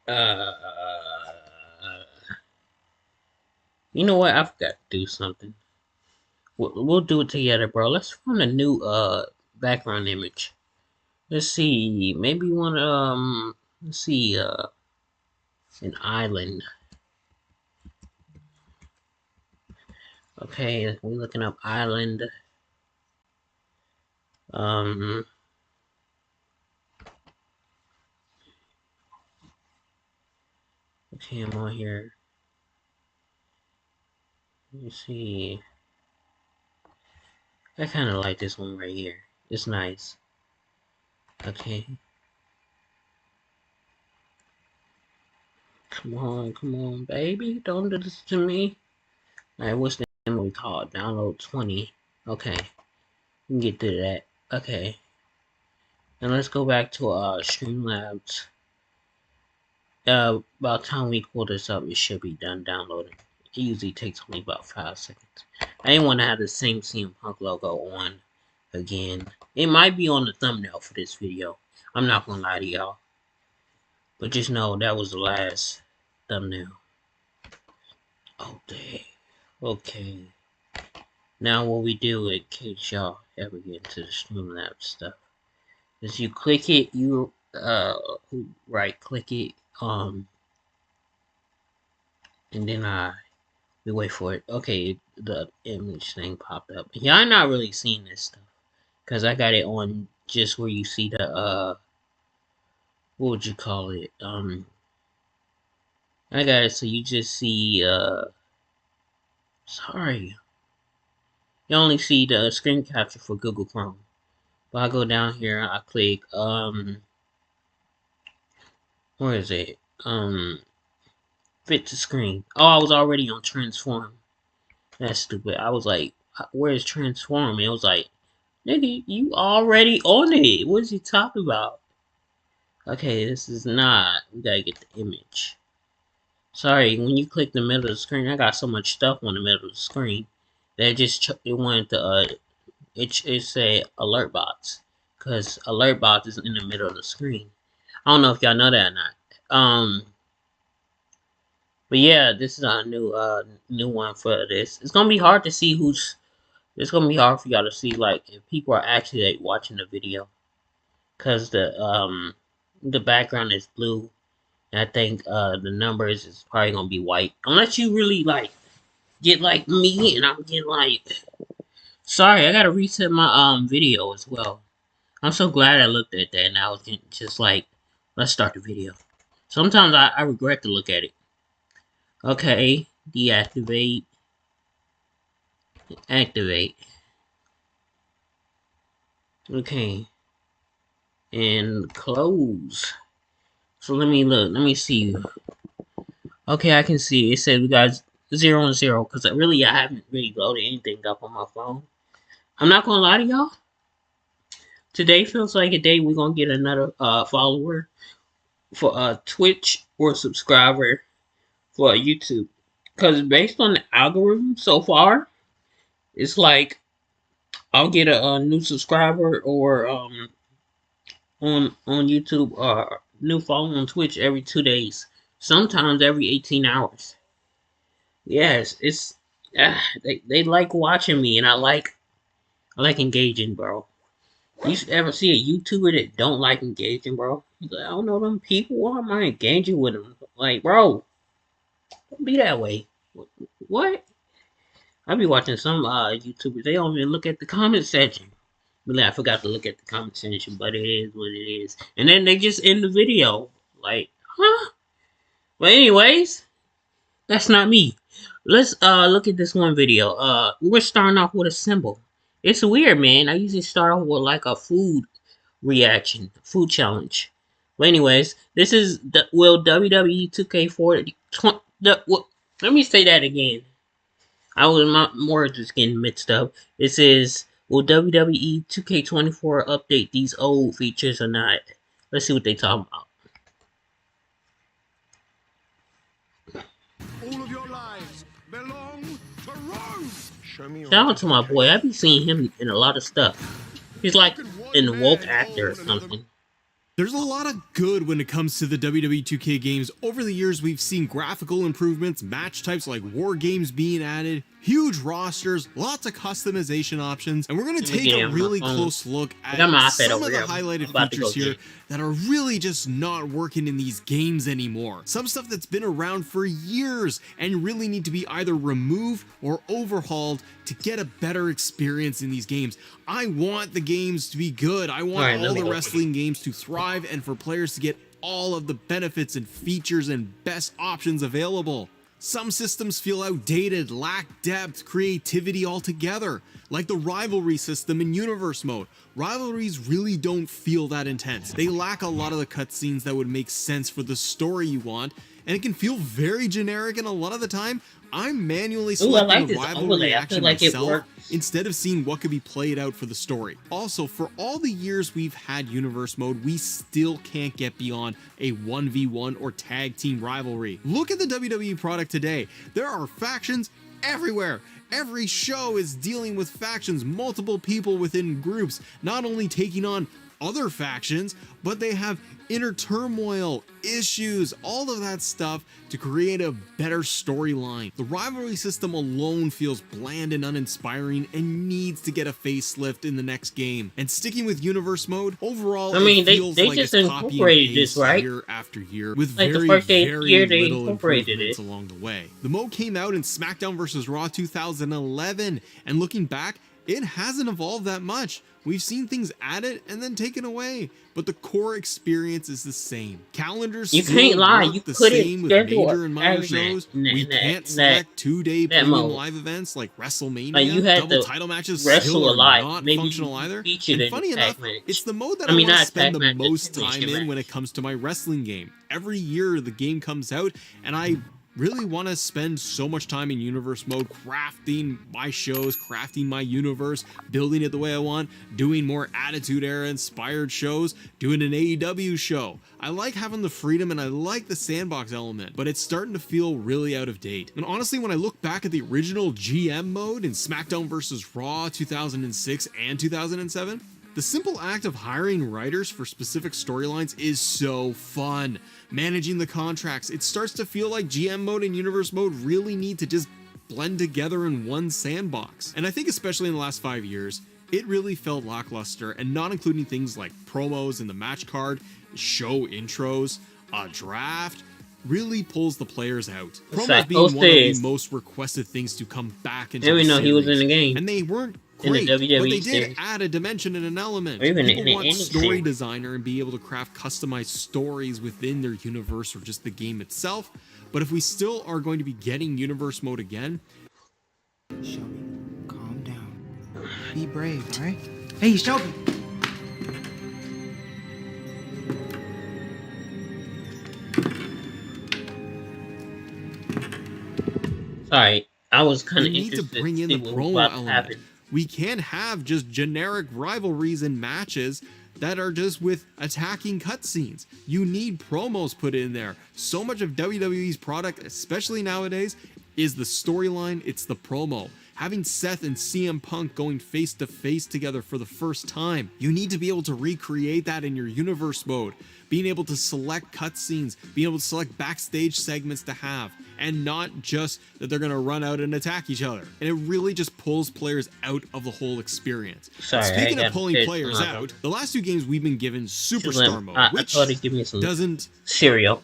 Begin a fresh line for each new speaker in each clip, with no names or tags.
Uh, you know what? I forgot to do something. We'll do it together, bro. Let's find a new background image. Let's see. Maybe one let's see an island. Okay, we're looking up island. Um okay, I'm on here. Let me see. I kinda like this one right here. It's nice. Okay. Come on, baby. Don't do this to me. Alright, what's the name we call it? Download 20. Okay. We can get to that. Okay. And let's go back to Streamlabs. About time we pull this up, it should be done downloading. It usually takes only about 5 seconds. I didn't want to have the same CM Punk logo on again. It might be on the thumbnail for this video. I'm not gonna lie to y'all. But just know that was the last thumbnail. Oh, dang. Okay. Now what we do in case y'all ever get into the Streamlabs stuff is you click it, you right click it, and then we wait for it. Okay, the image thing popped up. Yeah, I'm not really seeing this stuff because I got it on just where you see the what would you call it? I got it so you just see sorry, you only see the screen capture for Google Chrome. But I go down here, I click where is it? Fit to screen. Oh, I was already on transform. That's stupid. I was like, where's transform? It was like, nigga, you already on it. What is he talking about? Okay, this is not. We gotta get the image. Sorry, when you click the middle of the screen, I got so much stuff on the middle of the screen that it wanted to it say alert box because alert box is in the middle of the screen. I don't know if y'all know that or not. But yeah, this is a new one for this. It's gonna be hard to see who's. It's gonna be hard for y'all to see like if people are actually like, watching the video, cause the background is blue, and I think the numbers is probably gonna be white unless you really like get like me and I'm getting like. Sorry, I gotta reset my video as well. I'm so glad I looked at that and I was just like, let's start the video. Sometimes I regret to look at it. Okay, deactivate, activate. Okay, and close. So let me look. Let me see. Okay, I can see. It said we got 0 and 0 because I haven't really loaded anything up on my phone. I'm not gonna lie to y'all. Today feels like a day we're gonna get another follower for Twitch or subscriber for YouTube. Because based on the algorithm so far, it's like I'll get a new subscriber or on YouTube or new follower on Twitch every 2 days. Sometimes every 18 hours. Yes, it's they like watching me and I like engaging, bro. You ever see a YouTuber that don't like engaging, bro? He's like, I don't know them people. Why am I engaging with them? Like, bro, don't be that way. What? I be watching some YouTubers. They don't even look at the comment section. But like, I forgot to look at the comment section, but it is what it is. And then they just end the video. Like, huh? But anyways, that's not me. Let's look at this one video. We're starting off with a symbol. It's weird, man. I usually start off with like a food reaction, food challenge. But anyways, this is the will WWE 2K40 let me say that again. I was my words just getting mixed up. This is will WWE 2K24 update these old features or not? Let's see what they talking about. All of your lives belong to Rome. Shout out to my boy. I be seeing him in a lot of stuff. He's like an woke actor or something.
There's a lot of good when it comes to the WWE 2K games. Over the years, we've seen graphical improvements, match types like war games being added, huge rosters, lots of customization options, and we're going to take a really close look at some of the highlighted features here that are really just not working in these games anymore. Some stuff that's been around for years and really need to be either removed or overhauled to get a better experience in these games. I want the games to be good. I want all the wrestling games to thrive and for players to get all of the benefits and features and best options available. Some systems feel outdated, lack depth, creativity altogether, like the rivalry system in Universe Mode. Rivalries really don't feel that intense. They lack a lot of the cutscenes that would make sense for the story you want, and it can feel very generic, and a lot of the time, I'm manually selecting the rivalry action myself instead of seeing what could be played out for the story. Also, for all the years we've had Universe Mode, we still can't get beyond a 1v1 or tag team rivalry. Look at the WWE product today. There are factions everywhere. Every show is dealing with factions, multiple people within groups, not only taking on other factions, but they have inner turmoil, issues, all of that stuff to create a better storyline. The rivalry system alone feels bland and uninspiring and needs to get a facelift in the next game. And sticking with Universe Mode, overall, they just
incorporated this, right?
Year after year with
like
very,
the first
very
they
little
incorporated
improvements
it
along the way. The mode came out in SmackDown vs. Raw 2011, and looking back, it hasn't evolved that much. We've seen things added and then taken away, but the core experience is the same. Calendars
you can't lie. You
the
couldn't
same with major and minor shows. We can't select two-day premium live events like WrestleMania.
Like you had
double title matches
wrestle
still
a lot.
not
Maybe
functional either. And funny enough, it's the mode that I want to spend the most time in when it comes to my wrestling game. Every year the game comes out, and I really want to spend so much time in Universe Mode crafting my shows, crafting my universe, building it the way I want, doing more Attitude Era inspired shows, doing an AEW show. I like having the freedom and I like the sandbox element, but it's starting to feel really out of date. And honestly, when I look back at the original GM mode in SmackDown vs. Raw 2006 and 2007, the simple act of hiring writers for specific storylines is so fun. Managing the contracts, it starts to feel like GM mode and Universe Mode really need to just blend together in one sandbox. And I think especially in the last 5 years, it really felt lackluster, and not including things like promos in the match card, show intros, a draft, really pulls the players out. Promos being one of the most requested things to come back into the series.
He was in the game.
And they weren't great, but they did add a dimension and an element. People want story designer and be able to craft customized stories within their universe or just the game itself. But if we still are going to be getting Universe Mode again,
Shelby, calm down. Be brave, all right? Hey, Shelby.
Sorry, I was kind of
interested to bring in the promo element. We can't have just generic rivalries and matches that are just with attacking cutscenes. You need promos put in there. So much of WWE's product, especially nowadays, is the storyline, it's the promo. Having Seth and CM Punk going face to face together for the first time, you need to be able to recreate that in your Universe Mode. Being able to select cutscenes, being able to select backstage segments to have, and not just that they're going to run out and attack each other. And it really just pulls players out of the whole experience. Speaking of pulling players out, the last two games we've been given Superstar Mode, which doesn't
cereal.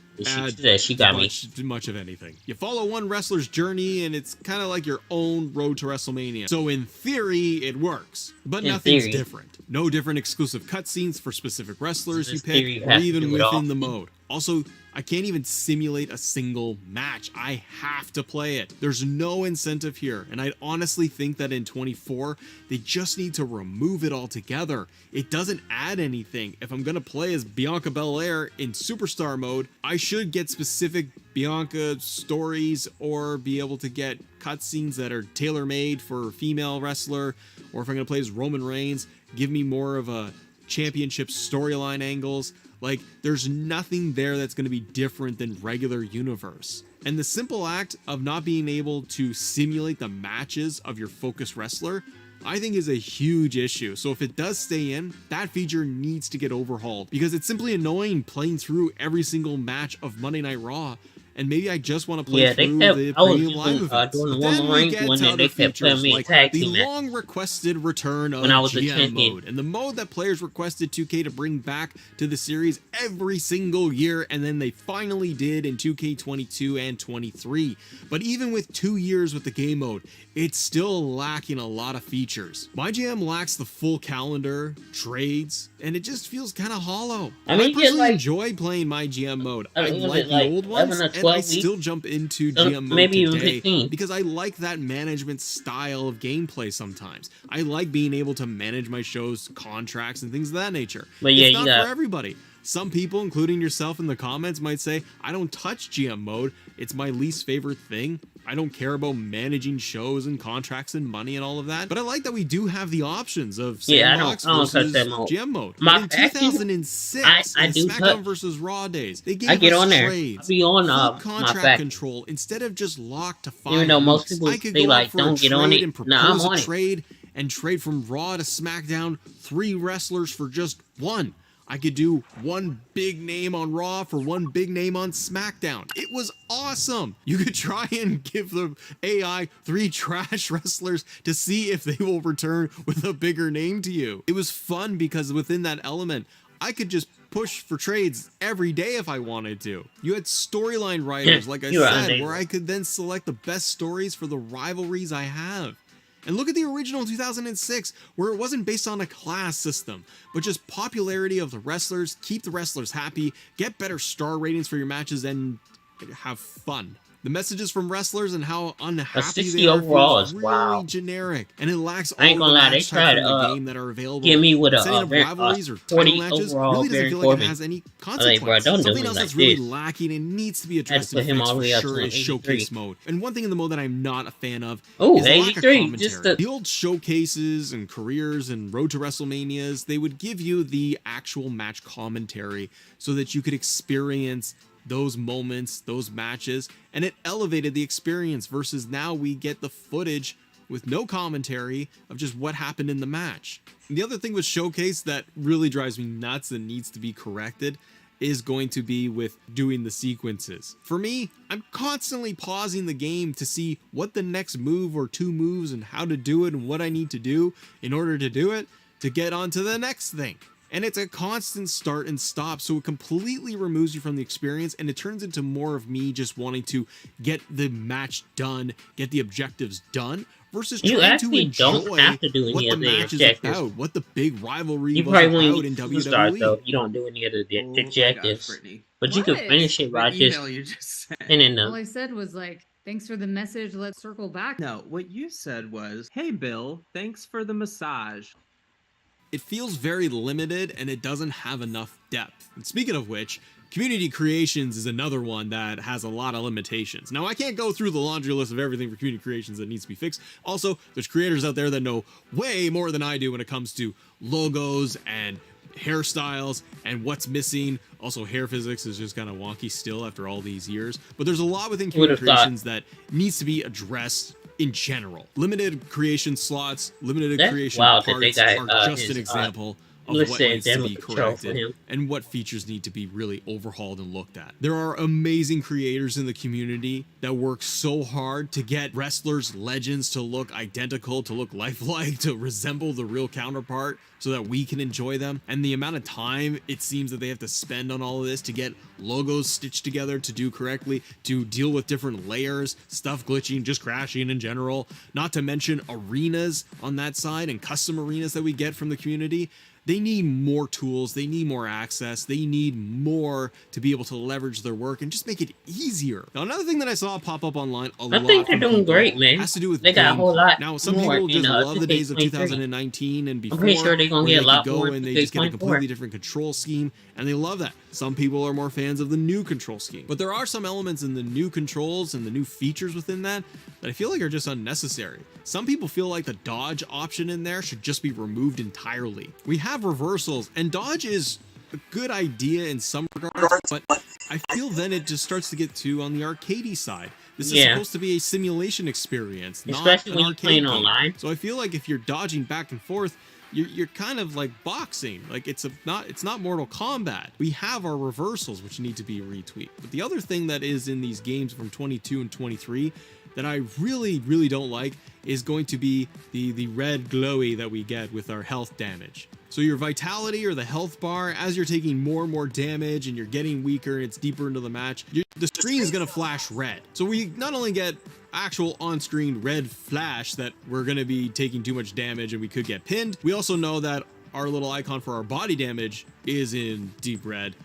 She got much of anything. You follow one wrestler's journey, and it's kind of like your own road to WrestleMania. So in theory, it works, but nothing's different. No different exclusive cutscenes for specific wrestlers you pick, or even within the mode. Also, I can't even simulate a single match. I have to play it. There's no incentive here, and I honestly think that in 24, they just need to remove it altogether. It doesn't add anything. If I'm gonna play as Bianca Belair in Superstar Mode, I should get specific Bianca stories or be able to get cutscenes that are tailor-made for a female wrestler, or if I'm gonna play as Roman Reigns, give me more of a championship storyline angles. Like, there's nothing there that's going to be different than regular Universe. And the simple act of not being able to simulate the matches of your focus wrestler I think is a huge issue. So if it does stay in, that feature needs to get overhauled because it's simply annoying playing through every single match of Monday Night Raw. And maybe I just want to play
Yeah, they
through
kept.
the
I was
premium live
using
events.
doing the
But
one
then
more
we
rank
get
one,
to
and
other
they kept putting
features
me in
like
tag
the
team match
long requested return of
when I was a
GM
champion.
mode, and the mode that players requested 2K to bring back to the series every single year, and then they finally did in 2K22 and 23. But even with 2 years with the game mode, it's still lacking a lot of features. My GM lacks the full calendar, trades, and it just feels kind of hollow.
I
And I
mean, you get
personally
like
enjoy playing my GM mode. I
was
like
it
the
like
old
11
ones,
or
and I
12
still
weeks,
jump into
so
GM mode
maybe even
today
15.
because I like that management style of gameplay sometimes. I like being able to manage my show's contracts and things of that nature.
But yeah,
It's
you
not
got
for everybody. Some people, including yourself in the comments, might say, I don't touch GM mode. It's my least favorite thing. I don't care about managing shows and contracts and money and all of that. But I like that we do have the options of
yeah.
sandbox
I don't touch
versus
that mode.
GM mode.
My
But in
faction,
2006,
I
in
do
SmackDown
touch.
versus Raw days, they
I
gave
get
us
on there. I
trades,
be on
full
my
contract
faction.
control instead of just locked to 5
Even though most
weeks.
people
I could
they
go up
like
for a
don't get on
trade
it.
and
Nah, I'm
propose
on
a
it.
trade and trade from Raw to SmackDown 3 wrestlers for just 1. I could do 1 big name on Raw for 1 big name on SmackDown. It was awesome. You could try and give the AI 3 trash wrestlers to see if they will return with a bigger name to you. It was fun because within that element, I could just push for trades every day if I wanted to. You had storyline writers, like I
You're
said,
unable.
where I could then select the best stories for the rivalries I have. And look at the original 2006, where it wasn't based on a class system, but just popularity of the wrestlers, keep the wrestlers happy, get better star ratings for your matches, and have fun. The messages from wrestlers and how
A
unhappy
60
they are
overall
feels
is
really
wow.
generic, and it lacks
I ain't
all of
gonna
the
lie, they
match types
tried
from the
to
game that are available.
get me with
Setting up
a
rivalries or title
40
matches
overall
really doesn't
Baron
feel like it
Corbin.
has any
I was like, bro,
consequence.
don't do
Something
me
else
like
that's really
this.
lacking and needs to be
I had to
addressed
put
and
him
fixed
all the
for
way up to
sure
like
is
83.
showcase mode. And one thing in the mode that I'm not a fan of
Oh,
is the lack of
83.
commentary.
Just the
The old showcases and careers and Road to WrestleManias, they would give you the actual match commentary so that you could experience those moments, those matches, and it elevated the experience versus now we get the footage with no commentary of just what happened in the match. And the other thing with Showcase that really drives me nuts and needs to be corrected is going to be with doing the sequences. For me, I'm constantly pausing the game to see what the next move or 2 moves and how to do it and what I need to do in order to do it to get on to the next thing. And it's a constant start and stop, so it completely removes you from the experience, and it turns into more of me just wanting to get the match done, get the objectives done, versus
You
trying to
actually don't
enjoy
have to do
what
any
the
of the
match is
objectives.
about, what the big rivalry
You
was
probably won't
about
even
in
get superstars though.
WWE.
If you don't do any of the
Oh my gosh,
objectives,
Brittany.
but you can
What?
finish it by
The
just
email you just sent.
pinning
All
them.
I said was like, thanks for the message. Let's circle back.
No, what you said was, hey Bill, thanks for the massage.
It feels very limited and it doesn't have enough depth. And speaking of which, Community Creations is another one that has a lot of limitations. Now, I can't go through the laundry list of everything for Community Creations that needs to be fixed. Also, there's creators out there that know way more than I do when it comes to logos and hairstyles and what's missing. Also, hair physics is just kind of wonky still after all these years. But there's a lot within
Who would've
Community
thought?
Creations that needs to be addressed in general. Limited creation slots, limited
That's
creation
wild
parts
that they got,
are just
his,
an example of
let's
what
say
needs to
damage
be
control for
corrected
him.
and what features need to be really overhauled and looked at. There are amazing creators in the community that work so hard to get wrestlers, legends to look identical, to look lifelike, to resemble the real counterpart so that we can enjoy them. And the amount of time it seems that they have to spend on all of this to get logos stitched together to do correctly, to deal with different layers, stuff glitching, just crashing in general, not to mention arenas on that side and custom arenas that we get from the community. They need more tools, they need more access, they need more to be able to leverage their work and just make it easier. Now, another thing that I saw pop up online a lot
I think they're
from
doing
people
great, man.
has to do with
They got a whole
gameplay.
lot
Now, some
more
people just
in,
love the days of
2K23.
2019 and before,
pretty sure they're gonna
where
get a
they
lot
could go
more
and
in
they just get a
2K24.
completely different control scheme, and they love that. Some people are more fans of the new control scheme, but there are some elements in the new controls and the new features within that I feel like are just unnecessary. Some people feel like the dodge option in there should just be removed entirely. We have reversals, and dodge is a good idea in some regards, but I feel then it just starts to get too on the arcadey side. This is
Yeah,
supposed to be a simulation experience, not
especially
an
when you're playing
arcade game.
online.
So I feel like if you're dodging back and forth, you're kind of like boxing. Like it's not Mortal Kombat. We have our reversals which need to be retweaked. But the other thing that is in these games from 22 and 23 that I really don't like is going to be the red glowy that we get with our health damage. So your vitality or the health bar, as you're taking more and more damage and you're getting weaker and it's deeper into the match, the screen is going to flash red. So we not only get actual on-screen red flash that we're going to be taking too much damage and we could get pinned, we also know that our little icon for our body damage is in deep red.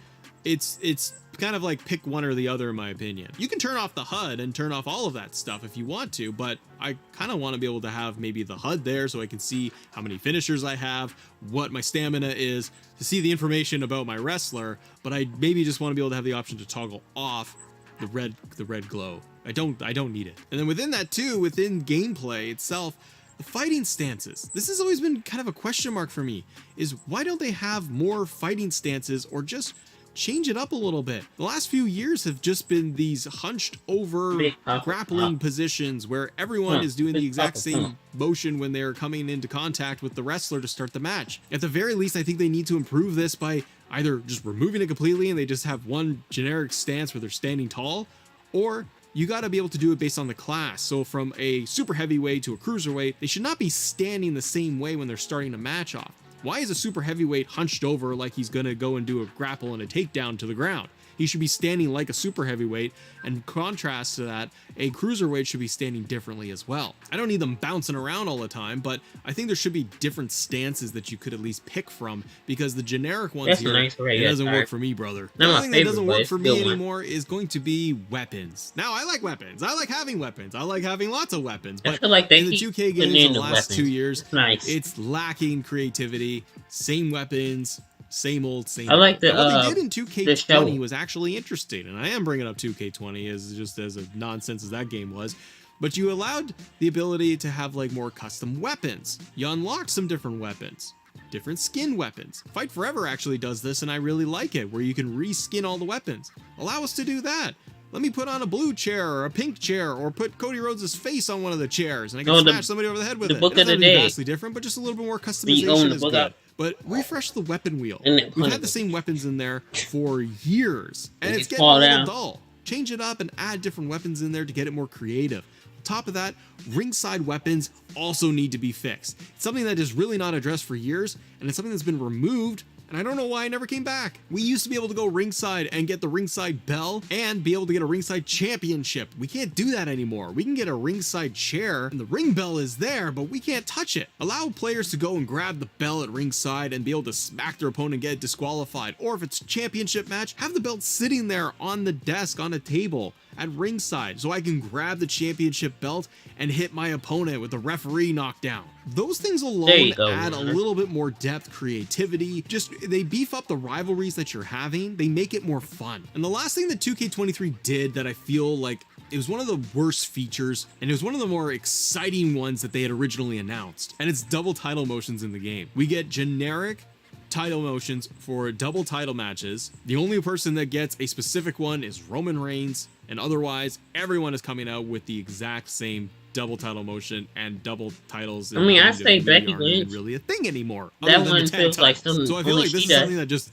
It's kind of like pick one or the other in my opinion. You can turn off the HUD and turn off all of that stuff if you want to, but I kind of want to be able to have maybe the HUD there so I can see how many finishers I have, what my stamina is, to see the information about my wrestler, but I maybe just want to be able to have the option to toggle off the red glow. I don't need it. And then within that too, within gameplay itself, the fighting stances. This has always been kind of a question mark for me, is why don't they have more fighting stances or just change it up a little bit? The last few years have just been these hunched over grappling positions where everyone is doing the exact same motion when they're coming into contact with the wrestler to start the match. At the very least, I think they need to improve this by either just removing it completely and they just have one generic stance where they're standing tall, or you got to be able to do it based on the class. So from a super heavyweight to a cruiserweight, they should not be standing the same way when they're starting a match off. Why is a super heavyweight hunched over like he's gonna go and do a grapple and a takedown to the ground? He should be standing like a super heavyweight, and in contrast to that, a cruiserweight should be standing differently as well. I don't need them bouncing around all the time, but I think there should be different stances that you could at least pick from, because the generic ones here, it doesn't work for me, brother. The only thing that doesn't work for me anymore is going to be weapons. Now, I like weapons. I like having weapons. I like having lots of weapons, but
feel like
in the 2K games in the last 2 years, it's lacking creativity, same weapons, same old. I like the what they did in 2K20 was actually interesting, and I am bringing up 2K20 as just as a nonsense as that game was. But you allowed the ability to have like more custom weapons. You unlocked some different weapons, different skin weapons. Fight Forever actually does this, and I really like it, where you can reskin all the weapons. Allow us to do that. Let me put on a blue chair or a pink chair, or put Cody Rhodes' face on one of the chairs, and I can smash somebody over the head with it.
The book
it
of the day.
Vastly different, but just a little bit more customization is good. But refresh the weapon wheel. We've had the same weapons in there for years, and it's getting a little dull. Change it up and add different weapons in there to get it more creative. On top of that, ringside weapons also need to be fixed. It's something that is really not addressed for years, and it's something that's been removed, and I don't know why it never came back. We used to be able to go ringside and get the ringside bell and be able to get a ringside championship. We can't do that anymore. We can get a ringside chair and the ring bell is there, but we can't touch it. Allow players to go and grab the bell at ringside and be able to smack their opponent and get disqualified. Or if it's a championship match, have the belt sitting there on the desk on a table at ringside so I can grab the championship belt and hit my opponent with the referee knockdown. Those things alone add a little bit more depth, creativity. Just, they beef up the rivalries that you're having. They make it more fun. And the last thing that 2K23 did that I feel like it was one of the worst features, and it was one of the more exciting ones that they had originally announced, and it's double title motions in the game. We get generic title motions for double title matches. The only person that gets a specific one is Roman Reigns, and otherwise everyone is coming out with the exact same double title motion, and double titles.
I mean, I say Becky Lynch
really a thing anymore.
That one feels like something.
So I feel like this is something that just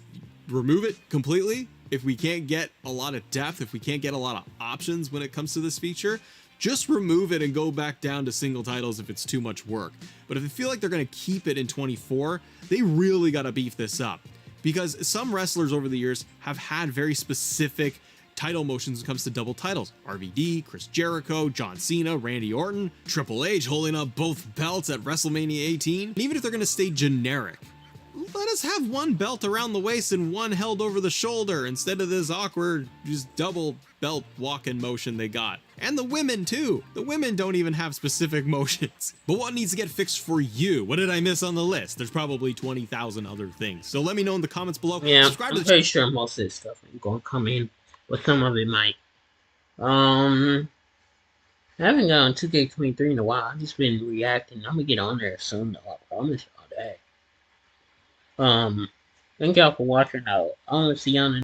remove it completely. If we can't get a lot of depth, if we can't get a lot of options when it comes to this feature, just remove it and go back down to single titles if it's too much work. But if they feel like they're going to keep it in 24, they really got to beef this up, because some wrestlers over the years have had very specific title motions when it comes to double titles. RVD, Chris Jericho, John Cena, Randy Orton, Triple H holding up both belts at WrestleMania 18. And even if they're going to stay generic, let us have one belt around the waist and one held over the shoulder instead of this awkward just double belt walking motion they got. And the women too. The women don't even have specific motions. But what needs to get fixed for you? What did I miss on the list? There's probably 20,000 other things. So let me know in the comments below.
Yeah,
subscribe
I'm
to the
pretty sure most of this stuff ain't gonna come in, but some of it might. I haven't got on 2K23 in a while. I've just been reacting. I'm gonna get on there soon though. I promise y'all that. Thank y'all for watching out. I want to see y'all in the